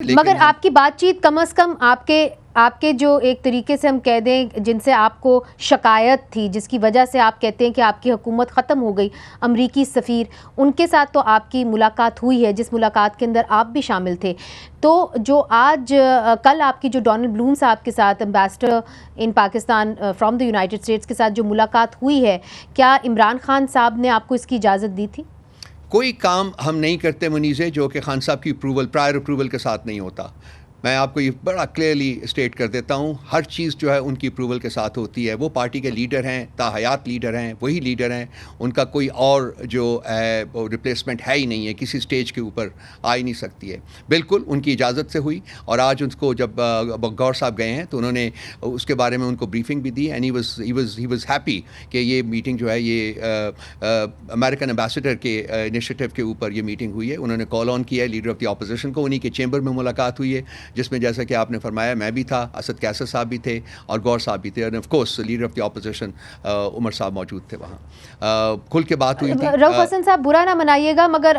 مگر آپ کی بات چیت کم از کم آپ کے جو ایک طریقے سے ہم کہہ دیں جن سے آپ کو شکایت تھی، جس کی وجہ سے آپ کہتے ہیں کہ آپ کی حکومت ختم ہو گئی، امریکی سفیر، ان کے ساتھ تو آپ کی ملاقات ہوئی ہے، جس ملاقات کے اندر آپ بھی شامل تھے. تو جو آج کل آپ کی جو ڈونلڈ بلوم صاحب کے ساتھ ambassador in Pakistan from the United States کے ساتھ جو ملاقات ہوئی ہے، کیا عمران خان صاحب نے آپ کو اس کی اجازت دی تھی؟ کوئی کام ہم نہیں کرتے منیزے جو کہ خان صاحب کی پرائر اپروول کے ساتھ نہیں ہوتا. میں آپ کو یہ بڑا کلیئرلی اسٹیٹ کر دیتا ہوں، ہر چیز جو ہے ان کی اپروول کے ساتھ ہوتی ہے. وہ پارٹی کے لیڈر ہیں، تاحیات لیڈر ہیں، وہی لیڈر ہیں. ان کا کوئی اور جو ہے ریپلیسمنٹ ہے ہی نہیں ہے، کسی سٹیج کے اوپر آ ہی نہیں سکتی ہے. بالکل ان کی اجازت سے ہوئی. اور آج ان کو جب گور صاحب گئے ہیں تو انہوں نے اس کے بارے میں ان کو بریفنگ بھی دی. اینڈ ہی واز ہیپی کہ یہ میٹنگ جو ہے یہ امریکن امبیسڈر کے انیشیٹو کے اوپر یہ میٹنگ ہوئی ہے. انہوں نے کال آن کیا ہے لیڈر آف دی اپوزیشن کو، انہی کے چیمبر میں ملاقات ہوئی ہے، جس میں جیسا کہ آپ نے فرمایا میں بھی تھا، اسد کیسر صاحب بھی تھے اور گور صاحب بھی تھے، اور of course leader of the opposition Umar صاحب موجود تھے وہاں. کھل کے بات ہوئی تھی. رؤف حسن صاحب برا نہ منائیے گا، مگر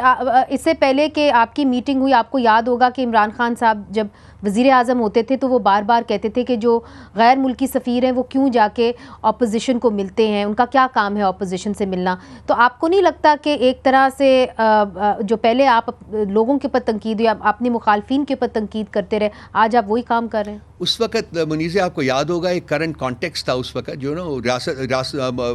اس سے پہلے کہ آپ کی میٹنگ ہوئی، آپ کو یاد ہوگا کہ عمران خان صاحب جب وزیر اعظم ہوتے تھے تو وہ بار بار کہتے تھے کہ جو غیر ملکی سفیر ہیں وہ کیوں جا کے اپوزیشن کو ملتے ہیں، ان کا کیا کام ہے اپوزیشن سے ملنا. تو آپ کو نہیں لگتا کہ ایک طرح سے جو پہلے آپ لوگوں کے اوپر تنقید یا اپنے مخالفین کے اوپر تنقید کرتے رہے، آج آپ وہی کام کر رہے ہیں؟ اس وقت منیزے آپ کو یاد ہوگا ایک کرنٹ کانٹیکسٹ تھا اس وقت، جو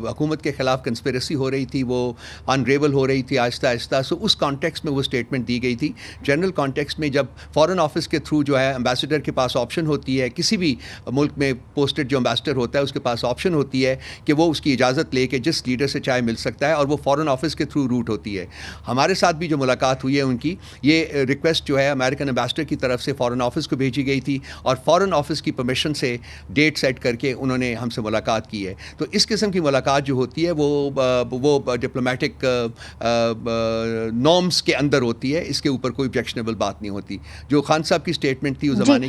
حکومت کے خلاف کنسپیریسی ہو رہی تھی، وہ انریول ہو رہی تھی آہستہ آہستہ. سو اس کانٹیکسٹ میں وہ اسٹیٹمنٹ دی گئی تھی. جنرل کانٹیکسٹ میں جب فارن آفس کے تھرو جو ہے امبیسڈر کے پاس آپشن ہوتی ہے، کسی بھی ملک میں پوسٹڈ جو امبیسڈر ہوتا ہے اس کے پاس آپشن ہوتی ہے کہ وہ اس کی اجازت لے کے جس لیڈر سے چاہے مل سکتا ہے، اور وہ فارن آفس کے تھرو روٹ ہوتی ہے. ہمارے ساتھ بھی جو ملاقات ہوئی ہے ان کی، یہ ریکویسٹ جو ہے امریکن امبیسڈر کی طرف سے فارن آفس کو بھیجی گئی تھی، اور فارن آفس کی پرمیشن سے ڈیٹ سیٹ کر کے انہوں نے ہم سے ملاقات کی ہے. تو اس قسم کی ملاقات جو ہوتی ہے وہ ڈپلومیٹک نارمز کے اندر ہوتی ہے. اس کے اوپر کوئی آبجیکشنیبل بات نہیں ہوتی. جو خان صاحب کی اسٹیٹمنٹ تھی اس زمانے